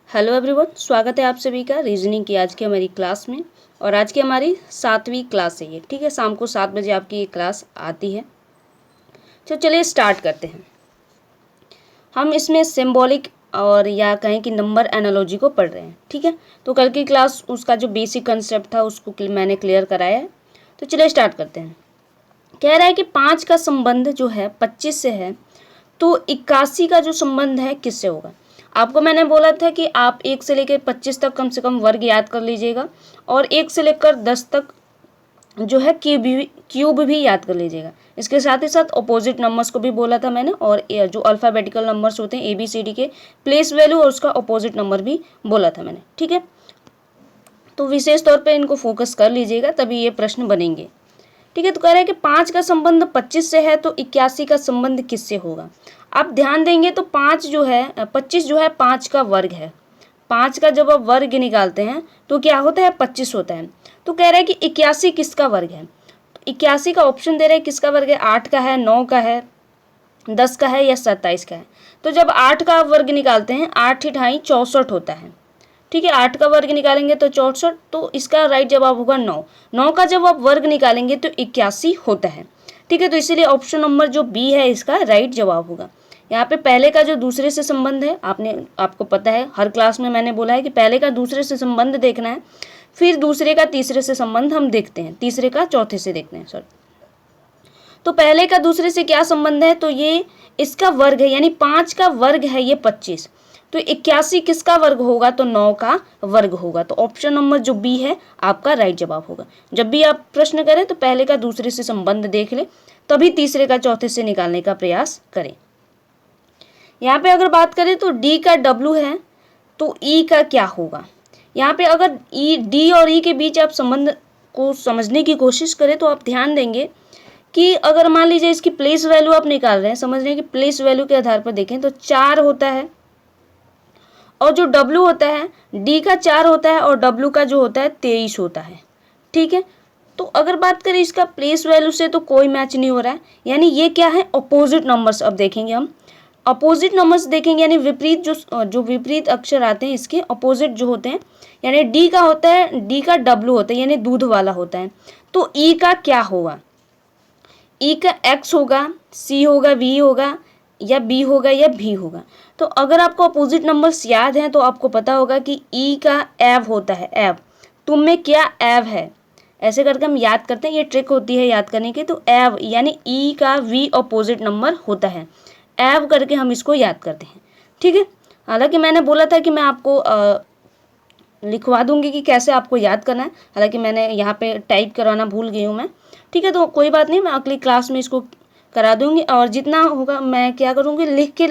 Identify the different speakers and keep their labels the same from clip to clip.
Speaker 1: Hello everyone, स्वागत है आप सभी का रीजनिंग की आज की हमारी क्लास में। और आज की हमारी 7वीं क्लास है ये, ठीक है। शाम को 7 बजे आपकी ये क्लास आती है। तो चलिए स्टार्ट करते हैं। हम इसमें सिंबॉलिक और या कहें कि नंबर एनालॉजी को पढ़ रहे हैं, ठीक है। तो कल की क्लास उसका जो बेसिक कंसेप्ट था उसको मैंने क्लियर कराया है। तो चलिए स्टार्ट करते हैं। कह रहा है कि 5 का संबंध जो है 25 से है, तो 81 का जो संबंध है किससे होगा। आपको मैंने बोला था कि आप 1 से लेकर 25 तक कम से कम वर्ग याद कर लीजिएगा और 1 से लेकर 10 तक जो है क्यूब भी याद कर लीजिएगा। इसके साथ ही साथ अपोजिट नंबर्स को भी बोला था मैंने, और जो अल्फ़ाबेटिकल नंबर्स होते हैं ABCD के प्लेस वैल्यू और उसका अपोजिट नंबर भी बोला था मैंने, ठीक है। तो विशेष तौर पे इनको फोकस कर लीजिएगा, तभी ये प्रश्न बनेंगे, ठीक है। तो कह रहे हैं कि 5 का संबंध 25 से है, तो 81 का संबंध किससे होगा। आप ध्यान देंगे तो 5 जो है 25 जो है 5 का वर्ग है। 5 का जब आप वर्ग निकालते हैं तो क्या होता है, 25 होता है। तो कह रहा है कि 81 किसका वर्ग है। तो 81 का ऑप्शन दे रहे हैं किसका वर्ग है, 8 का है, 9 का है, 10 का है या 27 का है। तो जब 8 का वर्ग निकालते हैं 8 × 64 होता है, ठीक है। 8 का वर्ग निकालेंगे तो 64, तो इसका राइट जवाब होगा 9। 9 का जब आप वर्ग निकालेंगे तो 81 होता है, ठीक है। तो इसीलिए ऑप्शन नंबर जो बी है इसका राइट जवाब होगा। यहाँ पे पहले का जो दूसरे से संबंध है, आपको पता है हर क्लास में मैंने बोला है कि पहले का दूसरे से संबंध देखना है, फिर दूसरे का तीसरे से संबंध हम देखते हैं, तीसरे का चौथे से देखते हैं, सॉरी। तो पहले का दूसरे से क्या संबंध है, तो ये इसका वर्ग है, यानी 5 का वर्ग है ये 25। तो 81 किसका वर्ग होगा, तो 9 का वर्ग होगा। तो ऑप्शन नंबर जो बी है आपका राइट जवाब होगा। जब भी आप प्रश्न करें तो पहले का दूसरे से संबंध देख लें, तभी तीसरे का चौथे से निकालने का प्रयास करें। यहाँ पे अगर बात करें तो डी का डब्ल्यू है, तो ई का क्या होगा। यहाँ पे अगर डी और ई के बीच आप संबंध को समझने की कोशिश करें तो आप ध्यान देंगे कि अगर मान लीजिए इसकी प्लेस वैल्यू आप निकाल रहे हैं, समझ रहे हैं कि प्लेस वैल्यू के आधार पर देखें तो 4 होता है, और जो W होता है D का 4 होता है और W का जो होता है 23 होता है, ठीक है। तो अगर बात करें इसका प्लेस वैल्यू से तो कोई मैच नहीं हो रहा है, यानी ये क्या है, अपोजिट नंबर्स। अब देखेंगे हम अपोजिट नंबर्स देखेंगे, यानी विपरीत जो विपरीत अक्षर आते हैं इसके अपोजिट जो होते हैं, यानी D का होता है, D का W होता है, यानी दूध वाला होता है। तो E का क्या होगा, E का X होगा, C होगा, V होगा, या B होगा या V होगा। तो अगर आपको अपोजिट नंबर्स याद हैं तो आपको पता होगा कि E का एव होता है, एव। तुम में क्या एव है, ऐसे करके हम याद करते हैं, ये ट्रिक होती है याद करने की। तो एव यानी E का V अपोजिट नंबर होता है, एव करके हम इसको याद करते हैं, ठीक है। हालांकि मैंने बोला था कि मैं आपको लिखवा दूंगी कि कैसे आपको याद करना है, हालांकि मैंने यहाँ पे टाइप करवाना भूल गई हूँ मैं, ठीक है। तो कोई बात नहीं, मैं अगली क्लास में इसको करा दूंगी, और जितना होगा मैं क्या करूँगी, लिख के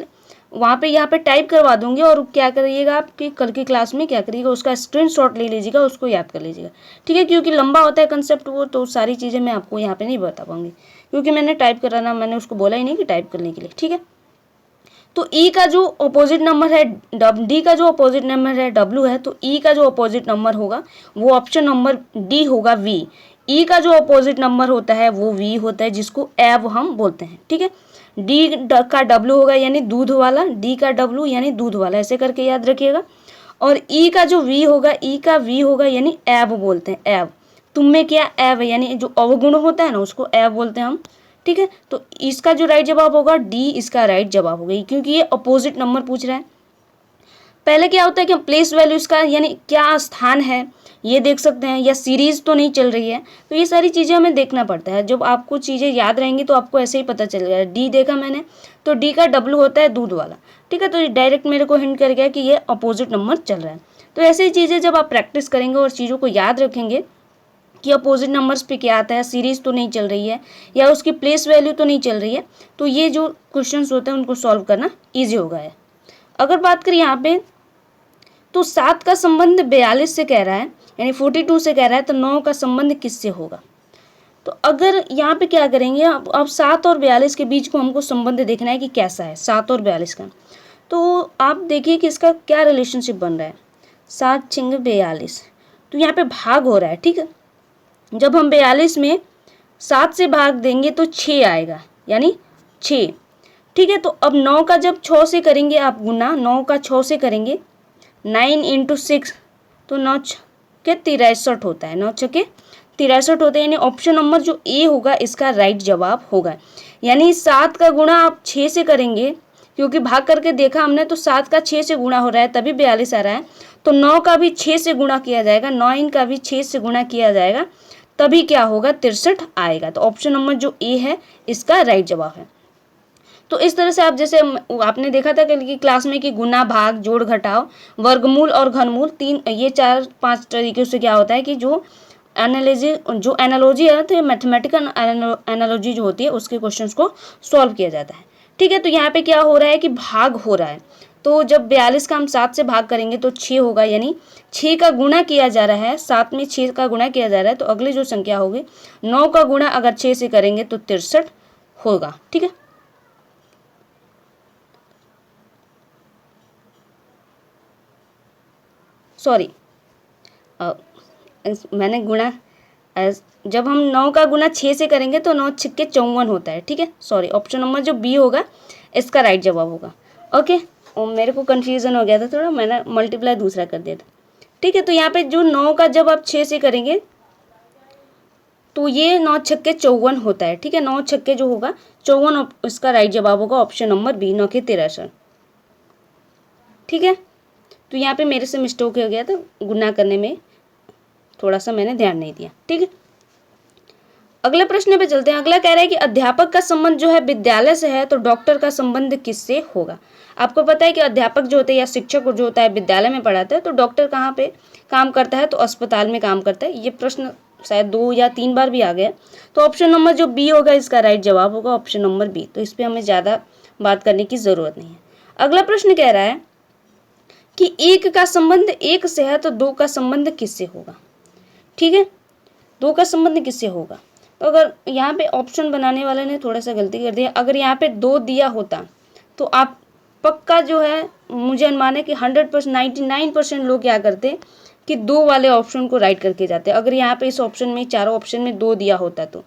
Speaker 1: वहाँ पे यहाँ पे टाइप करवा दूंगी। और क्या करिएगा आपकी कल की क्लास में क्या करिएगा, उसका स्क्रीनशॉट ले लीजिएगा, उसको याद कर लीजिएगा, ठीक है। क्योंकि लंबा होता है कंसेप्ट वो, तो सारी चीज़ें मैं आपको यहाँ पे नहीं बता पाऊंगी, क्योंकि मैंने टाइप कराना, मैंने उसको बोला ही नहीं कि टाइप करने के लिए, ठीक है। तो E का जो अपोजिट नंबर है, D का जो अपोजिट नंबर है W है, तो E का जो अपोजिट नंबर होगा वो ऑप्शन नंबर D होगा, V। E का जो अपोजिट नंबर होता है वो V होता है, जिसको एव हम बोलते हैं, ठीक है। D का W होगा यानी दूध वाला, D का W यानी दूध वाला, ऐसे करके याद रखिएगा। और E का जो V होगा, E का V होगा यानी एव बोलते हैं, एव। तुम में क्या एव है, यानी जो अवगुण होता है ना उसको एव बोलते हैं हम, ठीक है। तो इसका जो राइट जवाब होगा डी, इसका राइट जवाब होगा, क्योंकि ये अपोजिट नंबर पूछ रहा है। पहले क्या होता है कि हम प्लेस वैल्यू इसका यानी क्या स्थान है ये देख सकते हैं, या सीरीज तो नहीं चल रही है, तो ये सारी चीज़ें हमें देखना पड़ता है। जब आपको चीज़ें याद रहेंगी तो आपको ऐसे ही पता चल गया। डी देखा मैंने, तो डी का डब्ल्यू होता है दूध वाला, ठीक है। तो ये डायरेक्ट मेरे को हिंट कर गया कि ये अपोजिट नंबर चल रहा है। तो ऐसी ही चीज़ें जब आप प्रैक्टिस करेंगे और चीज़ों को याद रखेंगे कि अपोजिट नंबर्स पे क्या आता है, सीरीज तो नहीं चल रही है, या उसकी प्लेस वैल्यू तो नहीं चल रही है, तो ये जो क्वेश्चंस होते हैं उनको सॉल्व करना इजी होगा है। अगर बात करें यहाँ पे तो 7 का संबंध 42 से कह रहा है, यानी 42 से कह रहा है, तो 9 का संबंध किससे होगा। तो अगर यहाँ पे क्या करेंगे, अब 7 और 42 के बीच को हमको संबंध देखना है कि कैसा है 7 और 42 का। तो आप देखिए कि इसका क्या रिलेशनशिप बन रहा है, 7 × 42, तो यहाँ पे भाग हो रहा है, ठीक है। जब हम 42 में 7 से भाग देंगे तो 6 आएगा, यानी 6, ठीक है। तो अब 9 का जब 6 से करेंगे आप गुना, 9 का 6 से करेंगे, 9 इंटू 6 तो 9 छक्के 63 होता है, 9 छक्के 63 होते हैं। यानी ऑप्शन नंबर जो ए होगा इसका राइट जवाब होगा। यानी 7 का गुणा आप 6 से करेंगे, क्योंकि भाग करके देखा हमने तो 7 का 6 से गुणा हो रहा है तभी 42 आ रहा है। तो 9 का भी 6 से गुणा किया जाएगा, 9 का भी 6 से गुणा किया जाएगा, तभी क्या होगा 63 आएगा। तो ऑप्शन नंबर जो ए है इसका राइट जवाब है। तो इस तरह से आप जैसे आपने देखा था कि क्लास में कि गुना, भाग, जोड़, घटाव, वर्गमूल और घनमूल, तीन ये 4-5 तरीके से क्या होता है कि जो एनालॉजी है तो मैथमेटिकल एनालॉजी जो होती है उसके क्वेश्चंस को सॉल्व किया जाता है। ठीक है, तो यहाँ पे क्या हो रहा है कि भाग हो रहा है। तो जब 42 का हम 7 से भाग करेंगे तो 6 होगा, यानी 6 का गुणा किया जा रहा है, 7 में 6 का गुणा किया जा रहा है। तो अगली जो संख्या होगी 9 का गुणा अगर 6 से करेंगे तो 63 होगा। ठीक है, सॉरी मैंने गुणा, जब हम 9 का गुणा 6 से करेंगे तो 9 छक्के 54 होता है। ठीक है, सॉरी, ऑप्शन नंबर जो बी होगा इसका राइट जवाब होगा। ओके, और मेरे को कन्फ्यूज़न हो गया था थोड़ा, मैंने मल्टीप्लाई दूसरा कर दिया था। ठीक है, तो यहाँ पे जो 9 का जब आप 6 से करेंगे तो ये 9 छक्के 54 होता है। ठीक है, 9 छक्के जो होगा 54, इसका राइट जवाब होगा ऑप्शन नंबर बी, 9 के 63। ठीक है, तो यहाँ पे मेरे से मिस्टेक हो गया था, गुना करने में थोड़ा सा मैंने ध्यान नहीं दिया। ठीक है, अगले प्रश्न पे चलते हैं। अगला कह रहा है कि अध्यापक का संबंध जो है विद्यालय से है तो डॉक्टर का संबंध किससे होगा। आपको पता है कि अध्यापक जो होते हैं या शिक्षक जो होता है विद्यालय में पढ़ाता है, तो डॉक्टर कहाँ पे काम करता है, तो अस्पताल में काम करता है। ये प्रश्न शायद 2 या 3 बार भी आ गया। तो ऑप्शन नंबर जो बी होगा इसका राइट जवाब होगा ऑप्शन नंबर बी। तो इस पर हमें ज़्यादा बात करने की ज़रूरत नहीं है। अगला प्रश्न कह रहा है कि 1 का संबंध 1 से है तो 2 का संबंध किससे होगा। ठीक है, 2 का संबंध किससे होगा। तो अगर यहाँ पे ऑप्शन बनाने वाले ने थोड़ा सा गलती कर दिया, अगर यहाँ पे 2 दिया होता तो आप पक्का जो है, मुझे अनुमान है कि 100% 99% लोग क्या करते कि 2 वाले ऑप्शन को राइट करके जाते। अगर यहाँ पे इस ऑप्शन में, चारों ऑप्शन में 2 दिया होता तो,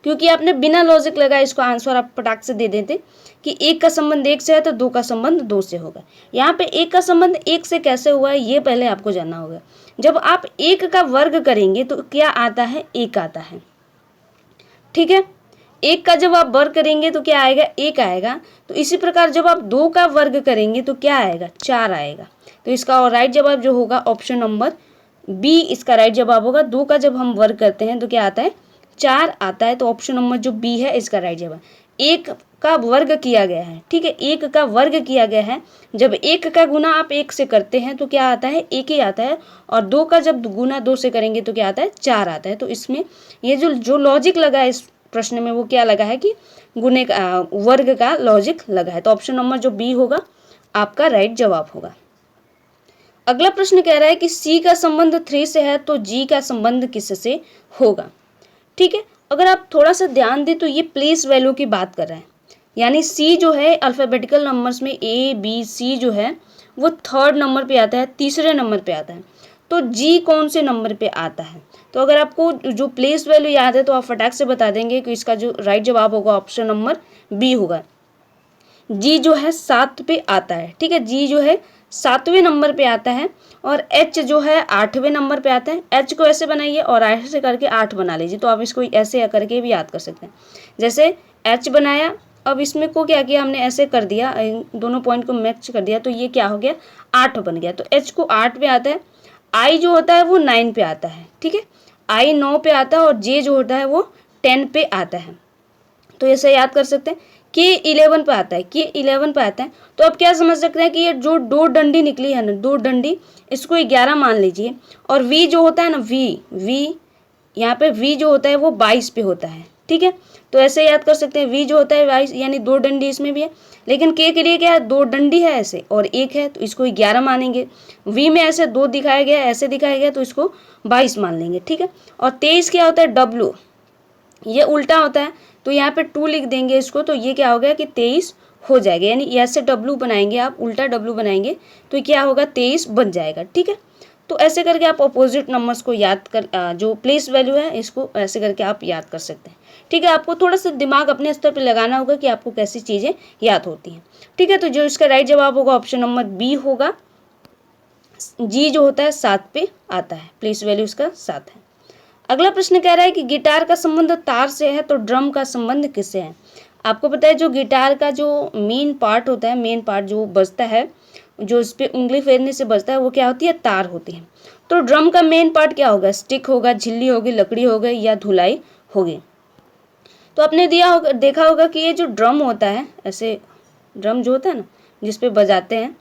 Speaker 1: क्योंकि आपने बिना लॉजिक लगाए इसको आंसर आप पटाख से दे देते कि 1 का संबंध 1 से है तो 2 का संबंध 2 से होगा। यहाँ पे 1 का संबंध 1 से कैसे हुआ है ये पहले आपको जानना होगा। जब आप 1 का वर्ग करेंगे तो क्या आता है, 1 आता है। ठीक है, 1 का जब आप वर्ग करेंगे तो क्या आएगा, 1 आएगा। तो इसी प्रकार जब आप 2 का वर्ग करेंगे तो क्या आएगा, 4 आएगा। तो इसका राइट जवाब जो होगा ऑप्शन नंबर बी इसका राइट जवाब होगा। 2 का जब हम वर्ग करते हैं तो क्या आता है, 4 आता है। तो ऑप्शन नंबर जो बी है इसका राइट जवाब। 1 का वर्ग किया गया है। ठीक है, 1 का वर्ग किया गया है। जब 1 का गुना आप 1 से करते हैं तो क्या आता है, 1 ही आता है। और 2 का जब गुना 2 से करेंगे तो क्या आता है, 4 आता है। तो इसमें ये जो लॉजिक लगा है इस प्रश्न में वो क्या लगा है कि गुने का वर्ग का लॉजिक लगा है। तो ऑप्शन नंबर जो बी होगा आपका राइट जवाब होगा। अगला प्रश्न कह रहा है कि सी का संबंध 3 से है तो जी का संबंध किससे होगा। ठीक है, अगर आप थोड़ा सा ध्यान दें तो ये प्लेस वैल्यू की बात कर रहा है। यानी सी जो है अल्फ़ाबेटिकल नंबर्स में ए बी सी जो है वो 3rd नंबर पे आता है, तीसरे नंबर पे आता है। तो जी कौन से नंबर पे आता है। तो अगर आपको जो प्लेस वैल्यू याद है तो आप फटाक से बता देंगे कि इसका जो राइट जवाब होगा ऑप्शन नंबर बी होगा। जी जो है 7 पे आता है। ठीक है, जी जो है 7वें नंबर पे आता है। और एच जो है 8वें नंबर पे आता है। एच को ऐसे बनाइए और ऐसे करके 8 बना लीजिए। तो आप इसको ऐसे करके भी याद कर सकते हैं। जैसे एच बनाया, अब इसमें को क्या किया हमने, ऐसे कर दिया, दोनों पॉइंट को मैच कर दिया तो ये क्या हो गया, 8 बन गया। तो एच को 8 पे आता है। आई जो होता है वो 9 पे आता है। ठीक है, आई 9 पे आता है और जे जो होता है वो 10 पे आता है। तो ऐसे याद कर सकते हैं। के 11 पे आता है, के 11 पे आता है। तो अब क्या समझ सकते हैं कि ये जो 2 डंडी निकली है ना, 2 डंडी, इसको 11 मान लीजिए। और वी जो होता है ना, वी यहाँ पे वी जो होता है वो 22 पे होता है। ठीक है, तो ऐसे याद कर सकते हैं। वी जो होता है 22, यानी 2 डंडी इसमें भी है। लेकिन के लिए क्या है, 2 डंडी है ऐसे और 1 है, तो इसको 11 मानेंगे। वी में ऐसे 2 दिखाया गया, ऐसे दिखाया गया, तो इसको 22 मान लेंगे। ठीक है, और 23 क्या होता है, डब्लू, ये उल्टा होता है। तो यहाँ पे 2 लिख देंगे इसको, तो ये क्या हो गया कि 23 हो जाएगा। यानी ऐसे डब्लू बनाएंगे आप, उल्टा डब्लू बनाएंगे तो क्या होगा, 23 बन जाएगा। ठीक है, तो ऐसे करके आप अपोजिट नंबर्स को याद कर, जो प्लेस वैल्यू है इसको ऐसे करके आप याद कर सकते हैं। ठीक है, आपको थोड़ा सा दिमाग अपने स्तर पर लगाना होगा कि आपको कैसी चीज़ें याद होती हैं। ठीक है, तो जो इसका राइट जवाब होगा ऑप्शन नंबर बी होगा। जी जो होता है 7 पे आता है, प्लेस वैल्यू इसका 7 है। अगला प्रश्न कह रहा है कि गिटार का संबंध तार से है तो ड्रम का संबंध किससे है। आपको पता है जो गिटार का जो मेन पार्ट होता है, मेन पार्ट जो बजता है, जो इस पर उंगली फेरने से बजता है, वो क्या होती है, तार होती है। तो ड्रम का मेन पार्ट क्या होगा, स्टिक होगा, झिल्ली होगी, लकड़ी होगी या धुलाई होगी। तो आपने देखा होगा कि ये जो ड्रम होता है, ऐसे ड्रम जो होता है ना जिसपे बजाते हैं,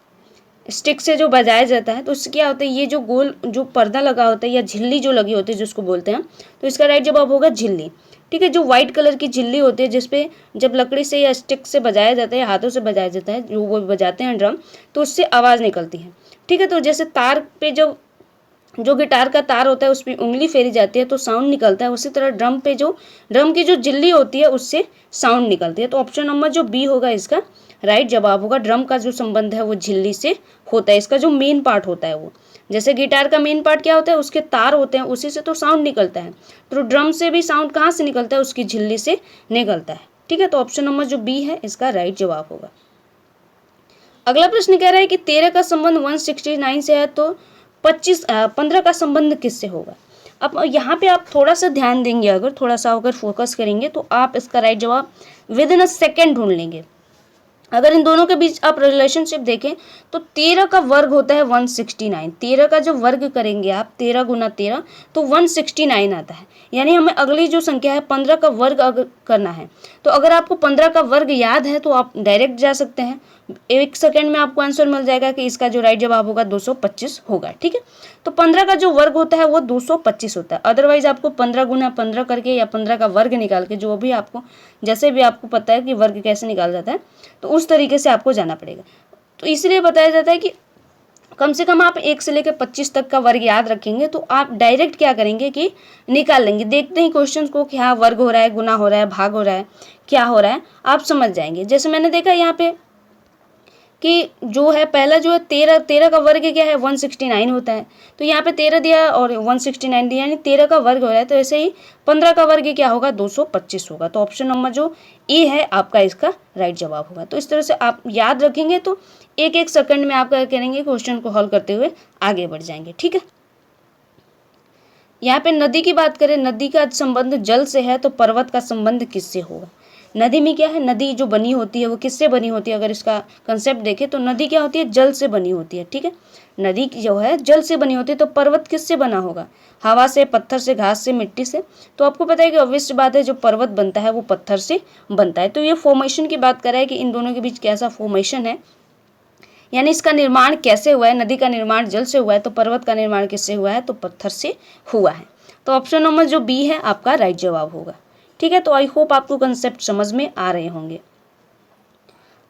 Speaker 1: स्टिक से जो बजाया जाता है, तो उससे क्या होता है, ये जो गोल जो पर्दा लगा होता है या झिल्ली जो लगी होती है जिसको बोलते हैं, तो इसका राइट जवाब होगा झिल्ली। ठीक है, जो व्हाइट कलर की झिल्ली होती है जिसपे जब लकड़ी से या स्टिक से बजाया जाता है, हाथों से बजाया जाता है, जो वो बजाते हैं ड्रम, तो उससे आवाज़ निकलती है। ठीक है, तो जैसे तार पे जो गिटार का तार होता है उस पर उंगली फेरी जाती है तो साउंड निकलता है, उसी तरह ड्रम की जो झिल्ली होती है उससे साउंड निकलती है। तो ऑप्शन नंबर जो बी होगा इसका राइट जवाब होगा। ड्रम का जो संबंध है वो झिल्ली से होता है, इसका जो मेन पार्ट होता है वो, जैसे गिटार का मेन पार्ट क्या होता है, उसके तार होते हैं, उसी से तो साउंड निकलता है। तो ड्रम से भी साउंड कहाँ से निकलता है, उसकी झिल्ली से निकलता है। ठीक है, तो ऑप्शन नंबर जो बी है इसका राइट जवाब होगा। अगला प्रश्न कह रहा है कि 13 का संबंध 169 से है तो 15 का संबंध किससे होगा। अब यहाँ पे आप थोड़ा सा ध्यान देंगे, अगर थोड़ा सा अगर फोकस करेंगे तो आप इसका राइट जवाब विद इन अ सेकेंड ढूंढ लेंगे। अगर इन दोनों के बीच आप रिलेशनशिप देखें तो 13 का वर्ग होता है 169। 13 का जो वर्ग करेंगे आप, 13 गुना 13 तो 169 आता है। यानी हमें अगली जो संख्या है 15 का वर्ग अगर करना है, तो अगर आपको 15 का वर्ग याद है तो आप डायरेक्ट जा सकते हैं, 1 सेकेंड में आपको आंसर मिल जाएगा कि इसका जो राइट जवाब होगा 225 होगा। ठीक है, तो 15 का जो वर्ग होता है वो 225 होता है। अदरवाइज आपको 15 गुना 15 करके या 15 का वर्ग निकाल के, जो भी आपको जैसे भी आपको पता है कि वर्ग कैसे निकाला जाता है, तो उस तरीके से आपको जाना पड़ेगा। तो इसलिए बताया जाता है कि कम से कम आप 1 से लेकर 25 तक का वर्ग याद रखेंगे तो आप डायरेक्ट क्या करेंगे कि निकाल लेंगे। देखते ही क्वेश्चन को कि हाँ वर्ग हो रहा है, गुना हो रहा है, भाग हो रहा है, क्या हो रहा है, आप समझ जाएंगे। जैसे मैंने देखा यहाँ पे कि जो है पहला जो है 13 का वर्ग क्या है 169 होता है, तो यहाँ पे 13 दिया और 169 दिया, यानी 13 का वर्ग हो रहा है। तो ऐसे ही 15 का वर्ग क्या होगा 225 होगा। तो ऑप्शन नंबर जो ए है आपका इसका राइट जवाब होगा। तो इस तरह से आप याद रखेंगे तो 1 सेकंड में आप क्या करेंगे, क्वेश्चन को हल करते हुए आगे बढ़ जाएंगे। ठीक है, यहाँ पे नदी की बात करें, नदी का संबंध जल से है तो पर्वत का संबंध किससे होगा। नदी में क्या है, नदी जो बनी होती है वो किससे बनी होती है, अगर इसका कंसेप्ट देखें तो नदी क्या होती है, जल से बनी होती है। ठीक है, नदी जो है जल से बनी होती है, तो पर्वत किससे बना होगा, हवा से, पत्थर से, घास से, मिट्टी से। तो आपको पता है कि ऑब्वियस बात है जो पर्वत बनता है वो पत्थर से बनता है। तो ये फॉर्मेशन की बात कर रहा है कि इन दोनों के बीच कैसा फॉर्मेशन है, यानी इसका निर्माण कैसे हुआ है। नदी का निर्माण जल से हुआ है तो पर्वत का निर्माण किससे हुआ है, तो पत्थर से हुआ है। तो ऑप्शन नंबर जो बी है आपका राइट जवाब होगा। ठीक है, तो आई होप आपको कंसेप्ट समझ में आ रहे होंगे।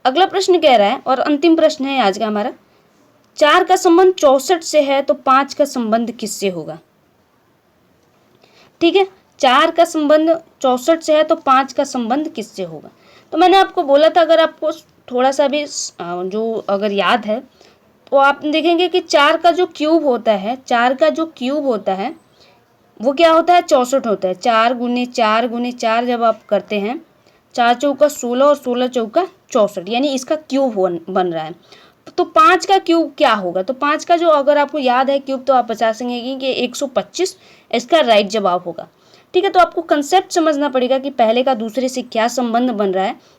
Speaker 1: अगला प्रश्न कह रहा है और अंतिम प्रश्न है आज का हमारा, 4 का संबंध 64 से है तो 5 का संबंध किससे होगा। ठीक है, 4 का संबंध 64 से है तो 5 का संबंध किससे होगा। तो मैंने आपको बोला था अगर आपको थोड़ा सा भी जो अगर याद है तो आप देखेंगे कि 4 का जो क्यूब होता है, 4 का जो क्यूब होता है वो क्या होता है, 64 होता है। 4 गुने 4 गुने 4 जब आप करते हैं, 4 चौका 16 और 16 चौका 64, यानी इसका क्यूब बन रहा है। तो 5 का क्यूब क्या होगा, तो 5 का जो अगर आपको याद है क्यूब तो आप बता सकेंगे कि 125 इसका राइट जवाब होगा। ठीक है, तो आपको कंसेप्ट समझना पड़ेगा कि पहले का दूसरे से क्या संबंध बन रहा है।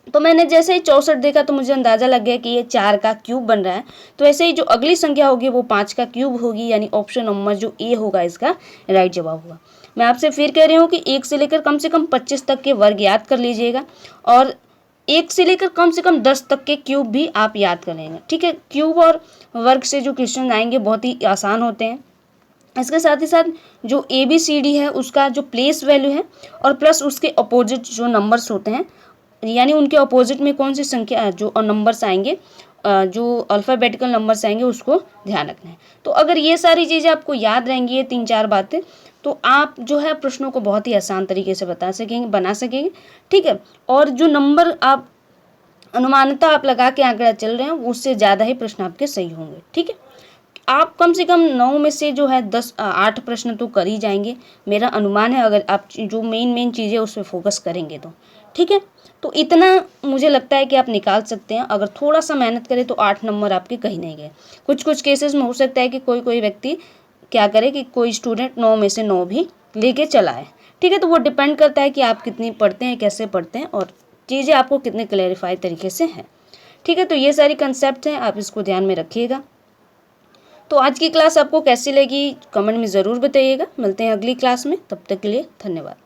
Speaker 1: तो मैंने जैसे ही 64 देखा तो मुझे अंदाजा लग गया कि ये 4 का क्यूब बन रहा है। तो ऐसे ही जो अगली संख्या होगी वो 5 का क्यूब होगी, यानी ऑप्शन नंबर जो ए होगा इसका राइट जवाब होगा। मैं आपसे फिर कह रही हूँ कि 1 से लेकर कम से कम 25 तक के वर्ग याद कर लीजिएगा और 1 से लेकर कम से कम 10 तक के क्यूब भी आप याद कर लेंगे। ठीक है, क्यूब और वर्ग से जो क्वेश्चन आएंगे बहुत ही आसान होते हैं। इसके साथ ही साथ जो ABCD है उसका जो प्लेस वैल्यू है और प्लस उसके अपोजिट जो नंबर्स होते हैं, यानी उनके अपोजिट में कौन सी संख्या जो नंबर्स आएंगे, जो अल्फ़ाबेटिकल नंबर्स आएंगे उसको ध्यान रखना है। तो अगर ये सारी चीज़ें आपको याद रहेंगी, ये 3-4 बातें, तो आप जो है प्रश्नों को बहुत ही आसान तरीके से बना सकेंगे। ठीक है, और जो नंबर आप अनुमानता आप लगा के आंकड़ा चल रहे हैं उससे ज़्यादा ही प्रश्न आपके सही होंगे। ठीक है, आप कम से कम 9 में से जो है 8 प्रश्न तो कर ही जाएंगे, मेरा अनुमान है, अगर आप जो मेन चीज़ें उस पर फोकस करेंगे तो। ठीक है, तो इतना मुझे लगता है कि आप निकाल सकते हैं। अगर थोड़ा सा मेहनत करें तो 8 नंबर आपके कहीं नहीं गए। कुछ कुछ केसेस में हो सकता है कि कोई कोई व्यक्ति क्या करे कि कोई स्टूडेंट 9 में से 9 भी लेके चला है, ठीक है। तो वो डिपेंड करता है कि आप कितनी पढ़ते हैं, कैसे पढ़ते हैं और चीज़ें आपको कितने क्लैरिफाई तरीके से हैं, ठीक है। तो ये सारी कंसेप्ट हैं, आप इसको ध्यान में रखिएगा। तो आज की क्लास आपको कैसी लगी कमेंट में ज़रूर बताइएगा। मिलते हैं अगली क्लास में, तब तक के लिए धन्यवाद।